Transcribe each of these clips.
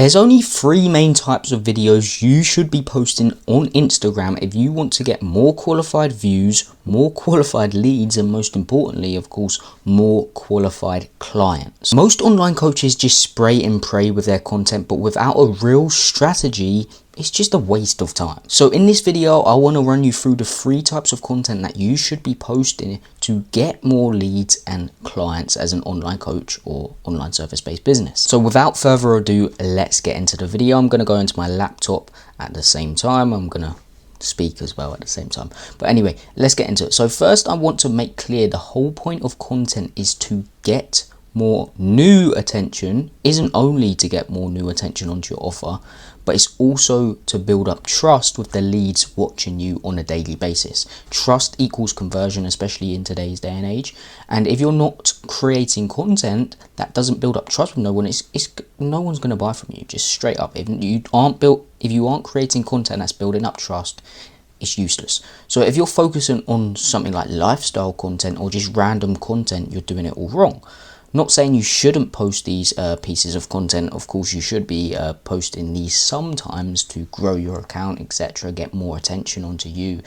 There's only 3 main types of videos you should be posting on Instagram if you want to get more qualified views, more qualified leads, and most importantly, of course, more qualified clients. Most online coaches just spray and pray with their content, but without a real strategy, it's just a waste of time. So in this video, I want to run you through the 3 types of content that you should be posting to get more leads and clients as an online coach or online service-based business. So without further ado, let's get into the video. I'm going to go into my laptop at the same time. I'm going to speak as well at the same time. But anyway, let's get into it. So first, I want to make clear the whole point of content is to get more new attention. Isn't only to get more new attention onto your offer, but it's also to build up trust with the leads watching you on a daily basis. Trust equals conversion, especially in today's day and age. And if you're not creating content that doesn't build up trust with no one, no one's going to buy from you. Just straight up. If you aren't creating content that's building up trust, it's useless. So if you're focusing on something like lifestyle content or just random content, you're doing it all wrong. Not saying you shouldn't post these pieces of content. Of course, you should be posting these sometimes to grow your account, etc., get more attention onto you,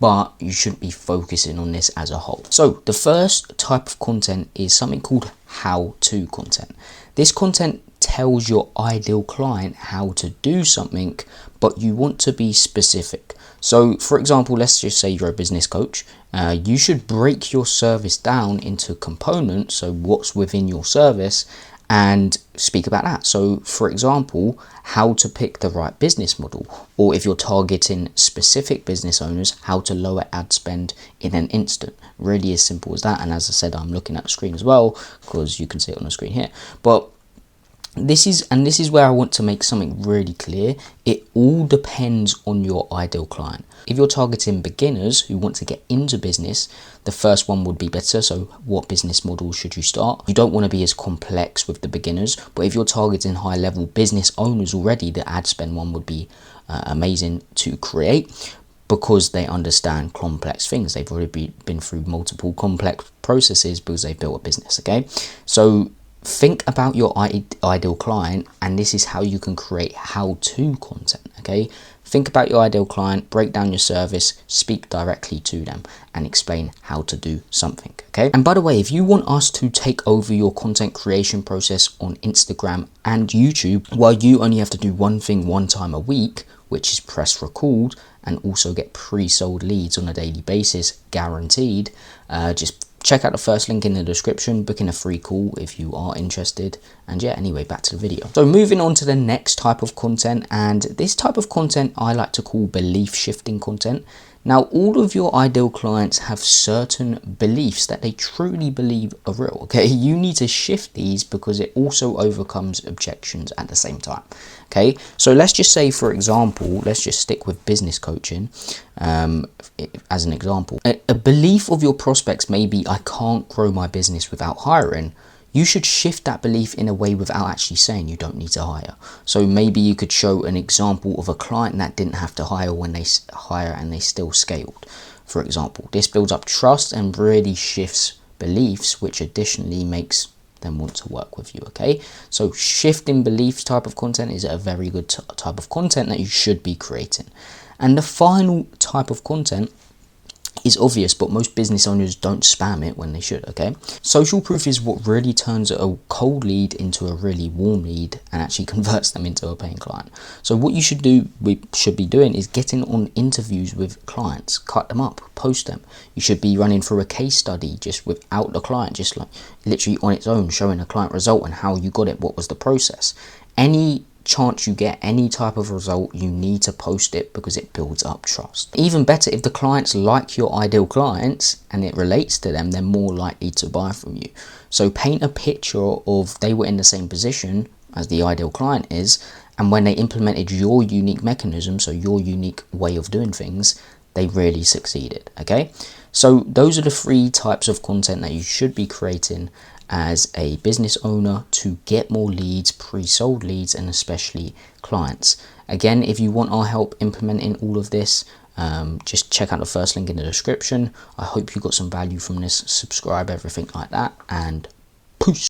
but you shouldn't be focusing on this as a whole. So the first type of content is something called how-to content. This content tells your ideal client how to do something, but you want to be specific. So for example, let's just say you're a business coach. You should break your service down into components, so what's within your service, and speak about that. So for example, how to pick the right business model, or if you're targeting specific business owners, how to lower ad spend in an instant. Really as simple as that. And as I said, I'm looking at the screen as well because you can see it on the screen here. But this is where I want to make something really clear. It all depends on your ideal client. If you're targeting beginners who want to get into business, the first one would be better. So what business model should you start? You don't want to be as complex with the beginners, but if you're targeting high level business owners already, the ad spend one would be amazing to create, because they understand complex things. They've already been through multiple complex processes because they've built a business. Okay, so think about your ideal client, and this is how you can create how-to content. Okay, think about your ideal client, break down your service, speak directly to them, and explain how to do something. Okay, and by the way, if you want us to take over your content creation process on Instagram and YouTube, well, you only have to do one thing one time a week, which is press record and also get pre-sold leads on a daily basis, guaranteed. Just check out the first link in the description, book in a free call if you are interested. And yeah, anyway, back to the video. So moving on to the next type of content, and this type of content I like to call belief shifting content. Now, all of your ideal clients have certain beliefs that they truly believe are real. Okay, you need to shift these because it also overcomes objections at the same time. Okay, so let's just say, for example, let's just stick with business coaching as an example. A belief of your prospects may be, I can't grow my business without hiring. You should shift that belief in a way without actually saying you don't need to hire. So maybe you could show an example of a client that didn't have to hire when they hire and they still scaled. For example, this builds up trust and really shifts beliefs, which additionally makes them want to work with you. Okay, so shifting beliefs type of content is a very good type of content that you should be creating. And the final type of content is obvious, but most business owners don't spam it when they should. Okay, social proof is what really turns a cold lead into a really warm lead and actually converts them into a paying client. So what we should be doing is getting on interviews with clients, cut them up, post them. You should be running through a case study just without the client, just like literally on its own, showing a client result and how you got it, what was the process. Any chance you get any type of result, you need to post it because it builds up trust. Even better, if the clients like your ideal clients and it relates to them, they're more likely to buy from you. So paint a picture of they were in the same position as the ideal client is, and when they implemented your unique mechanism, so your unique way of doing things, they really succeeded. Okay, so those are the 3 types of content that you should be creating as a business owner to get more leads, pre-sold leads, and especially clients. Again, if you want our help implementing all of this, just check out the first link in the description. I hope you got some value from this. Subscribe, everything like that, and